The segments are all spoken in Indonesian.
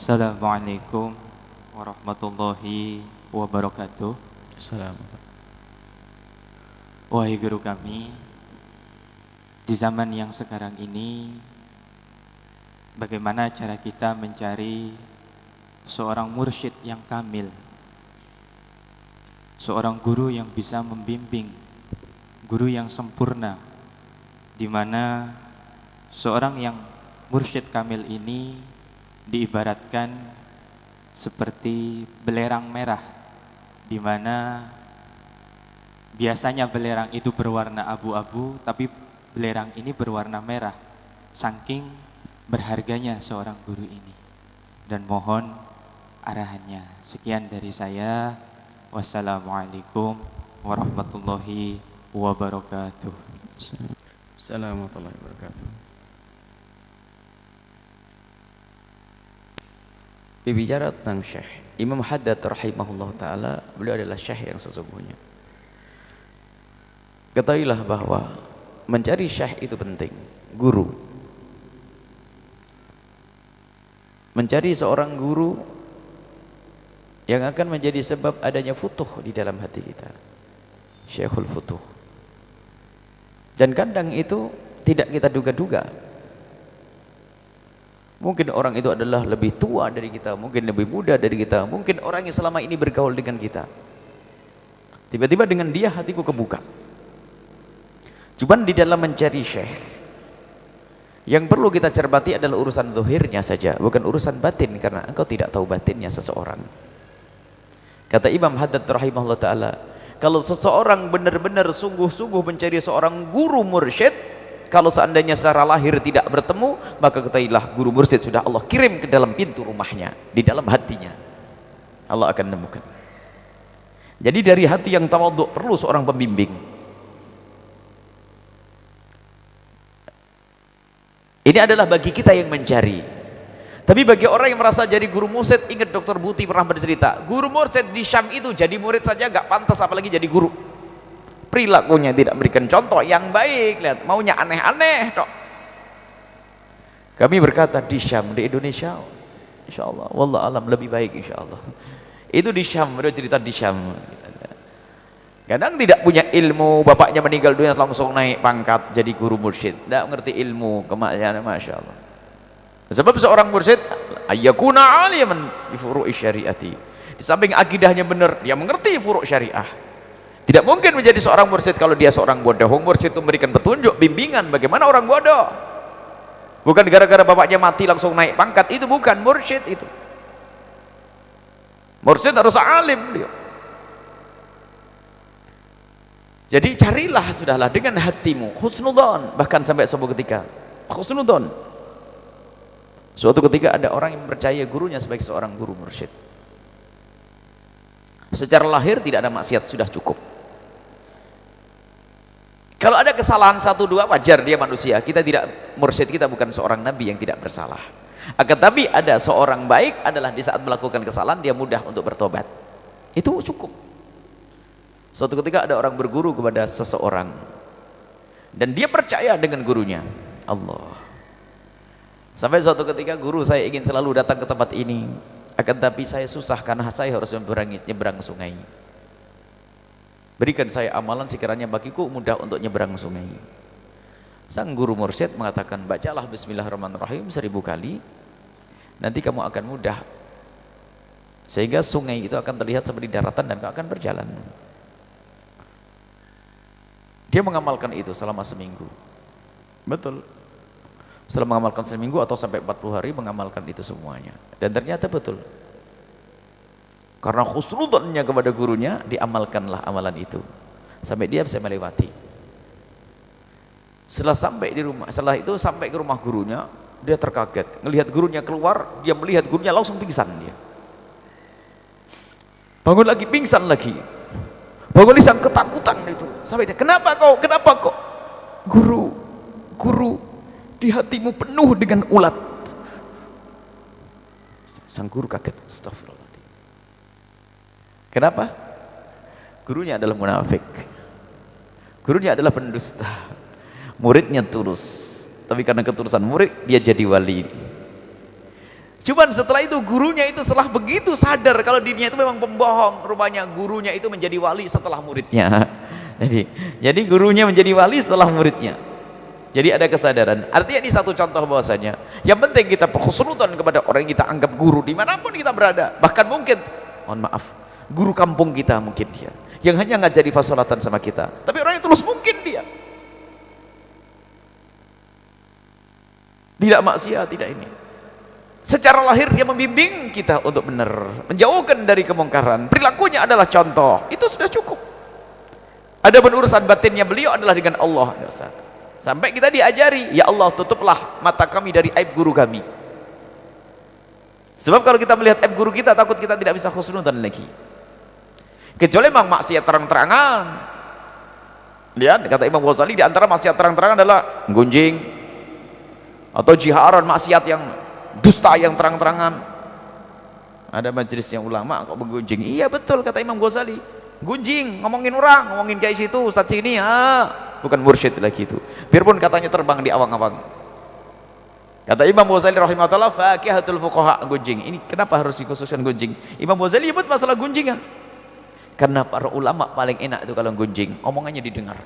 Assalamualaikum warahmatullahi wabarakatuh. Assalamualaikum. Wahai guru kami, di zaman yang sekarang ini, bagaimana cara kita mencari seorang mursyid yang kamil, seorang guru yang bisa membimbing, guru yang sempurna, di mana seorang yang mursyid kamil ini diibaratkan seperti belerang merah, di mana biasanya belerang itu berwarna abu-abu, tapi belerang ini berwarna merah, saking berharganya seorang guru ini. Dan mohon arahannya. Sekian dari saya. Wassalamualaikum warahmatullahi wabarakatuh. Assalamualaikum warahmatullahi wabarakatuh. Berbicara tentang syekh Imam Haddad rahimahullah ta'ala, beliau adalah syekh yang sesungguhnya. Ketahuilah bahwa mencari syekh itu penting, guru. Mencari seorang guru yang akan menjadi sebab adanya futuh di dalam hati kita, syekhul futuh. Dan kadang itu tidak kita duga-duga. Mungkin orang itu adalah lebih tua dari kita, mungkin lebih muda dari kita, mungkin orang yang selama ini bergaul dengan kita. Tiba-tiba dengan dia hatiku kebuka. Cuman di dalam mencari syekh, yang perlu kita cermati adalah urusan zahirnya saja, bukan urusan batin, karena engkau tidak tahu batinnya seseorang. Kata Imam Haddad rahimahullah ta'ala, kalau seseorang benar-benar sungguh-sungguh mencari seorang guru mursyid, kalau seandainya secara lahir tidak bertemu, maka ketahuilah guru mursyid sudah Allah kirim ke dalam pintu rumahnya, di dalam hatinya Allah akan menemukan. Jadi dari hati yang tawadhu perlu seorang pembimbing. Ini adalah bagi kita yang mencari. Tapi bagi orang yang merasa jadi guru mursyid, ingat Dr. Buti pernah bercerita, guru mursyid di Syam itu jadi murid saja gak pantas, apalagi jadi guru. Perilakunya tidak memberikan contoh yang baik, lihat maunya aneh-aneh tok. Kami berkata di Syam, di Indonesia insyaallah wallah alam lebih baik insyaallah. Itu di Syam, beliau cerita di Syam. Kadang tidak punya ilmu, bapaknya meninggal dunia langsung naik pangkat jadi guru mursyid, tidak mengerti ilmu kemajuan, masya Allah. Sebab seorang mursyid ayyakuna aliman bi furu'i syariati, di samping akidahnya benar, dia mengerti furu' syariah. Tidak mungkin menjadi seorang mursyid kalau dia seorang bodoh. Mursyid itu memberikan petunjuk, bimbingan bagaimana orang bodoh. Bukan gara-gara bapaknya mati langsung naik pangkat, itu bukan mursyid itu. Mursyid harus alim dia. Jadi carilah sudahlah dengan hatimu husnudzon, bahkan sampai suatu ketika husnudzon. Suatu ketika ada orang yang percaya gurunya sebagai seorang guru mursyid. Secara lahir tidak ada maksiat, sudah cukup. Kalau ada kesalahan satu dua wajar, dia manusia. Kita tidak, mursyid kita bukan seorang nabi yang tidak bersalah. Akan tapi ada seorang baik adalah di saat melakukan kesalahan dia mudah untuk bertobat. Itu cukup. Suatu ketika ada orang berguru kepada seseorang dan dia percaya dengan gurunya, Allah. Sampai suatu ketika guru saya ingin selalu datang ke tempat ini, akan tapi saya susah karena saya harus nyebrang sungai. Berikan saya amalan sekiranya bagiku mudah untuk nyebrang sungai. Sang guru mursyid mengatakan, bacalah bismillahirrahmanirrahim 1000 kali, nanti kamu akan mudah, sehingga sungai itu akan terlihat seperti daratan dan kau akan berjalan. Dia mengamalkan itu selama seminggu. Betul. Setelah mengamalkan seminggu atau sampai 40 hari mengamalkan itu semuanya, dan ternyata betul. Karena khusnudzannya kepada gurunya, diamalkanlah amalan itu sampai dia bisa melewati. Setelah sampai di rumah, setelah itu sampai ke rumah gurunya, dia terkaget melihat gurunya keluar, dia melihat gurunya langsung pingsan dia. Bangun lagi, pingsan lagi. Bangun lagi, ketakutan itu. Sampai dia, kenapa kau? Kenapa kok? Guru, di hatimu penuh dengan ulat. Sang guru kaget, astagfirullah. Kenapa? Gurunya adalah munafik, gurunya adalah pendusta, muridnya tulus, tapi karena ketulusan murid dia jadi wali. Cuman setelah itu gurunya itu setelah begitu sadar kalau dirinya itu memang pembohong, rupanya gurunya itu menjadi wali setelah muridnya. Jadi gurunya menjadi wali setelah muridnya. Jadi ada kesadaran. Artinya ini satu contoh bahwasanya yang penting kita husnudzon kepada orang yang kita anggap guru dimanapun kita berada. Bahkan mungkin, mohon maaf, guru kampung kita mungkin dia yang hanya ngajari fasolatan sama kita, tapi orang yang tulus mungkin dia tidak maksiat, tidak ini. Secara lahir dia membimbing kita untuk benar, menjauhkan dari kemungkaran. Perilakunya adalah contoh, itu sudah cukup. Adapun urusan batinnya beliau adalah dengan Allah. Sampai kita diajari, ya Allah tutuplah mata kami dari aib guru kami. Sebab kalau kita melihat aib guru kita, takut kita tidak bisa husnudzon lagi. Kecuali memang maksiat terang-terangan. Lihat kata Imam Ghazali, di antara maksiat terang-terangan adalah gunjing atau jiharan, maksiat yang dusta yang terang-terangan. Ada majelisnya ulama kok bergunjing. Iya betul kata Imam Ghazali, gunjing, ngomongin orang, ngomongin kayak situ, ustadz sini, bukan mursyid lagi itu, biarpun katanya terbang di awang-awang. Kata Imam Ghazali rahimahullah, faqihatul fuqaha, gunjing. Ini kenapa harus dikhususkan gunjing? Imam Ghazali nyebut masalah gunjingan karena para ulama paling enak itu kalau gunjing, omongannya didengar.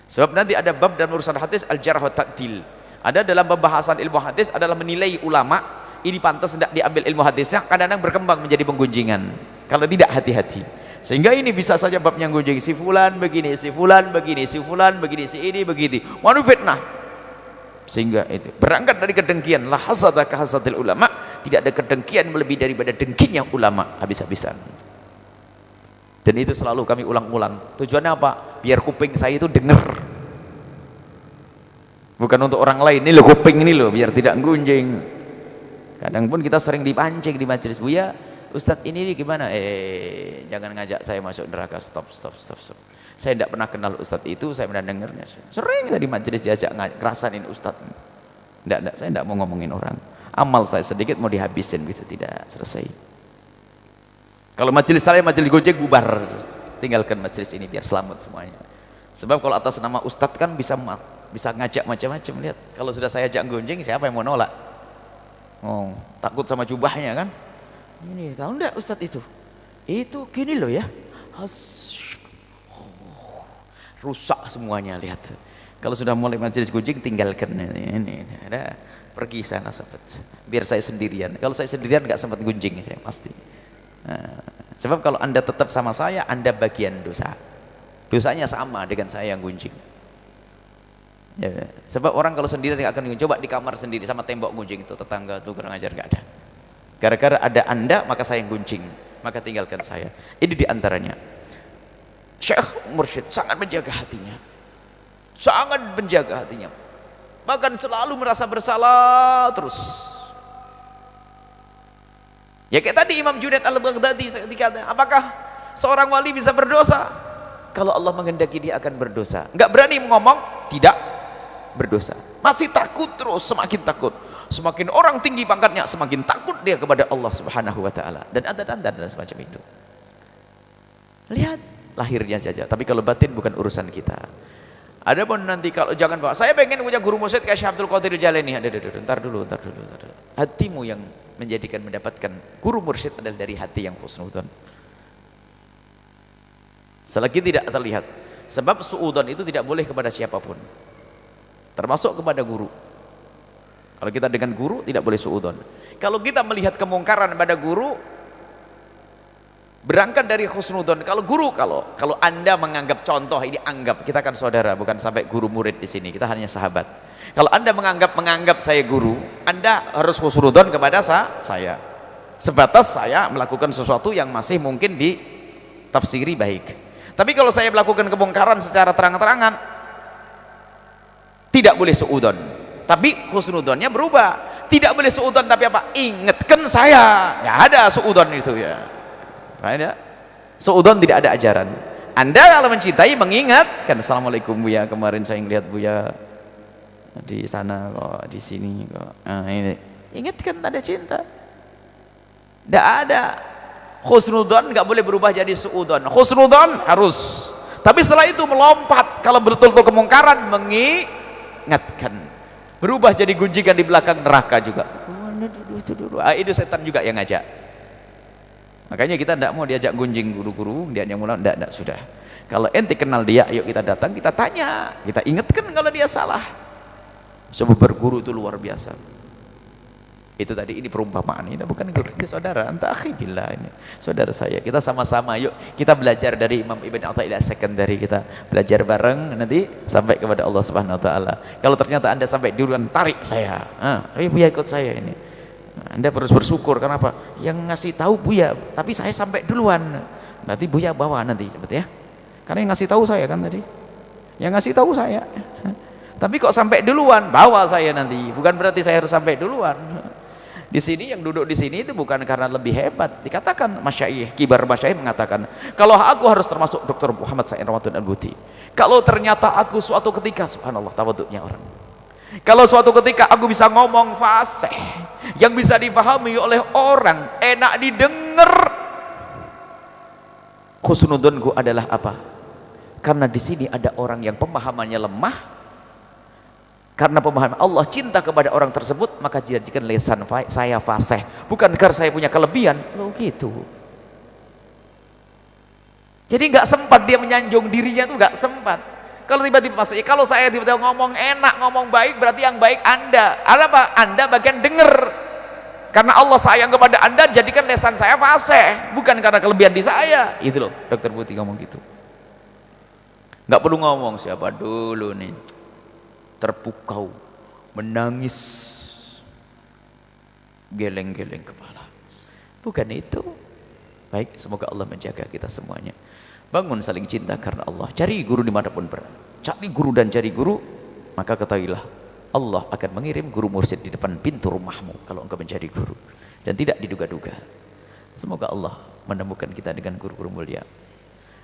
Sebab nanti ada bab dalam urusan hadis al-jarh wa ta'dil. Ada dalam pembahasan ilmu hadis adalah menilai ulama, ini pantas tidak diambil ilmu hadisnya, kadang-kadang berkembang menjadi penggunjingan. Kalau tidak, hati-hati. Sehingga ini bisa saja babnya gunjing, si fulan begini, si fulan begini, si fulan begini, si ini begitu, manu fitnah. Sehingga itu berangkat dari kedengkian, la hasada ka hasadil ulama, tidak ada kedengkian melebihi daripada dengkinya ulama habis-habisan. Dan itu selalu kami ulang-ulang. Tujuannya apa? Biar kuping saya itu dengar, bukan untuk orang lain. Ini loh kuping ini loh, biar tidak gunjing. Kadang pun kita sering dipancing di majelis, Buya Ustadz ini gimana? Jangan ngajak saya masuk neraka. Stop. Saya tidak pernah kenal Ustadz itu, saya pernah dengarnya. Sering tadi majelis diajak ngerasain Ustadz. Tidak, saya tidak mau ngomongin orang. Amal saya sedikit mau dihabisin gitu, tidak selesai. Kalau majelis saya majelis gojek bubar, tinggalkan majelis ini biar selamat semuanya. Sebab kalau atas nama Ustadz kan bisa ngajak macam-macam. Lihat, kalau sudah saya ajak gonjeng, siapa yang mau nolak? Oh, takut sama jubahnya kan? Ini tahu enggak Ustadz itu gini loh ya, rusak semuanya. Lihat, kalau sudah mulai majelis gunjing tinggalkan ini ada pergi sana sahabat, biar saya sendirian. Kalau saya sendirian nggak sempat gunjing saya pasti. Sebab kalau anda tetap sama saya, anda bagian dosanya sama dengan saya yang gunjing. Ya, sebab orang kalau sendirian nggak akan gunjing. Coba di kamar sendiri sama tembok gunjing itu, tetangga tuh kurang ajar, nggak ada. Gara-gara ada anda maka saya yang gunjing, maka tinggalkan saya. Ini diantaranya Syekh Mursyid sangat menjaga hatinya, bahkan selalu merasa bersalah terus. Ya kayak tadi Imam Junaid al-Baghdadi dikatakan, apakah seorang wali bisa berdosa? Kalau Allah menghendaki dia akan berdosa, nggak berani ngomong tidak berdosa, masih takut terus, semakin takut. Semakin orang tinggi pangkatnya, semakin takut dia kepada Allah Subhanahu wa ta'ala. Dan ada tanda dan semacam itu. Lihat lahirnya saja, tapi kalau batin bukan urusan kita. Adapun nanti kalau jangan bawa, saya pengen punya guru mursyid kayak Syekh Abdul Qadir Jalani. Ntar dulu. Hatimu yang menjadikan mendapatkan guru mursyid adalah dari hati yang husnudzon. Selagi tidak terlihat, sebab suudzon itu tidak boleh kepada siapapun, termasuk kepada guru. Kalau kita dengan guru tidak boleh suudzon. Kalau kita melihat kemungkaran pada guru, berangkat dari husnudzon. Kalau guru, kalau anda menganggap, contoh ini, anggap kita kan saudara, bukan sampai guru murid di sini, kita hanya sahabat. Kalau anda menganggap saya guru, anda harus husnudzon kepada saya, sebatas saya melakukan sesuatu yang masih mungkin ditafsiri baik. Tapi kalau saya melakukan kemungkaran secara terang-terangan, tidak boleh suudzon, tapi husnudzonnya berubah. Tidak boleh suudzon tapi apa? Ingatkan saya. Ya ada suudzon itu ya. Ada suudzon, tidak ada ajaran. Anda kalau mencintai mengingatkan, assalamualaikum Buya, kemarin saya ngelihat Buya di sana kok, di sini kok. Ini ingatkan, tanda cinta. Tidak ada. Husnudzon nggak boleh berubah jadi suudzon. Husnudzon harus, tapi setelah itu melompat. Kalau betul-betul kemungkaran, mengingatkan, berubah jadi gunjingan di belakang neraka juga. Itu setan juga yang ngajak. Makanya kita tidak mau diajak gunjing guru-guru, dia yang mulai, tidak, sudah. Kalau ente kenal dia, yuk kita datang, kita tanya, kita ingatkan kalau dia salah. Sebab berguru itu luar biasa. Itu tadi, ini perumpamaan, itu bukan guru, ini saudara, anta akhi billah, ini saudara saya. Kita sama-sama, yuk kita belajar dari Imam Ibn Athaillah Sekandari, kita belajar bareng nanti sampai kepada Allah Subhanahu Wa Taala. Kalau ternyata anda sampai duluan, tarik saya, ayo Buya ikut saya ini. Anda harus bersyukur, kenapa? Yang ngasih tahu Buya, tapi saya sampai duluan. Nanti Buya bawa nanti, cepet ya. Karena yang ngasih tahu saya kan tadi, yang ngasih tahu saya. Tapi kok sampai duluan, bawa saya nanti. Bukan berarti saya harus sampai duluan. Di sini yang duduk di sini itu bukan karena lebih hebat. Dikatakan masyayikh, kibar masyayikh mengatakan, kalau aku harus termasuk Dr. Muhammad Said Ramadan Al-Buti. Kalau ternyata aku suatu ketika, subhanallah tawaduknya orang. Kalau suatu ketika aku bisa ngomong fasih, yang bisa dipahami oleh orang, enak didengar, khusnudunku adalah apa? Karena di sini ada orang yang pemahamannya lemah. Karena pemahaman Allah cinta kepada orang tersebut, maka jadikan lisan saya fasih, bukan karena saya punya kelebihan. Loh gitu. Jadi nggak sempat dia menyanjung dirinya, tuh nggak sempat. Kalau tiba-tiba masuk, kalau saya tiba-tiba ngomong enak, ngomong baik, berarti yang baik Anda. Apa? Anda bagian denger. Karena Allah sayang kepada Anda, jadikan lisan saya fasih, bukan karena kelebihan di saya. Itu loh, Dokter Buti ngomong gitu. Nggak perlu ngomong siapa dulu nih, terpukau, menangis, geleng-geleng kepala. Bukan itu. Baik, semoga Allah menjaga kita semuanya. Bangun saling cinta karena Allah. Cari guru dimanapun berada. Cari guru dan cari guru, maka ketahuilah Allah akan mengirim guru mursyid di depan pintu rumahmu kalau engkau menjadi guru, dan tidak diduga-duga. Semoga Allah menemukan kita dengan guru-guru mulia.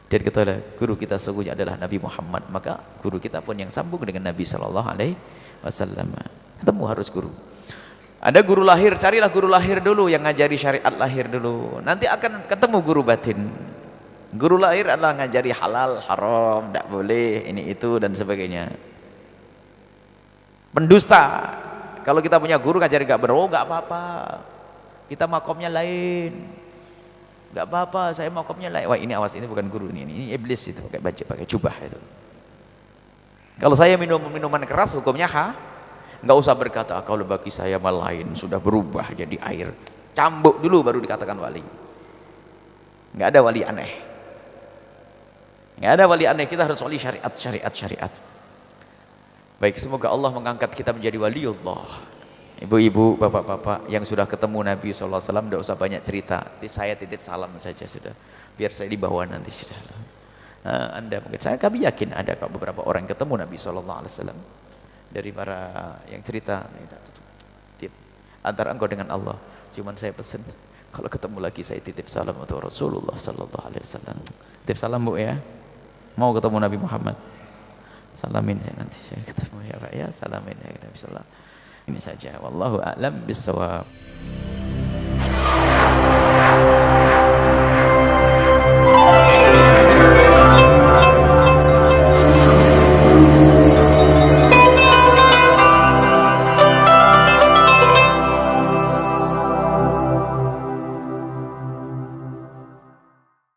Dan ketahuilah guru kita sesungguhnya adalah Nabi Muhammad, maka guru kita pun yang sambung dengan Nabi Sallallahu Alaihi Wasallam. Ketemu harus guru. Ada guru lahir, carilah guru lahir dulu yang ngajari syariat lahir dulu. Nanti akan ketemu guru batin. Guru lahir adalah ngajari halal, haram, tidak boleh, ini itu dan sebagainya. Pendusta. Kalau kita punya guru ngajari gak benar, gak apa-apa. Kita makomnya lain. Gak apa-apa, saya makomnya lain. Wah ini awas, ini bukan guru, ini iblis itu, pakai baju, pakai jubah itu. Kalau saya minum minuman keras, hukumnya nggak usah berkata kalau bagi saya malah lain, sudah berubah jadi air. Cambuk dulu baru dikatakan wali. Nggak ada wali aneh. Nggak ada wali aneh, kita harus wali syariat. Baik, semoga Allah mengangkat kita menjadi waliullah. Ibu-ibu, bapak-bapak yang sudah ketemu Nabi SAW, tidak usah banyak cerita. Saya titip salam saja sudah. Biar saya dibawa nanti sudah. Anda mungkin, kami yakin ada beberapa orang yang ketemu Nabi SAW. Dari para yang cerita, titip antara engkau dengan Allah. Cuman saya pesan, kalau ketemu lagi saya titip salam untuk Rasulullah SAW. Titip salam Bu ya. Mau ketemu Nabi Muhammad. Salamin saya nanti saya ketemu ya Pak ya. Salamin ya Nabi SAW. Ini saja, wallahu a'lam bissawab.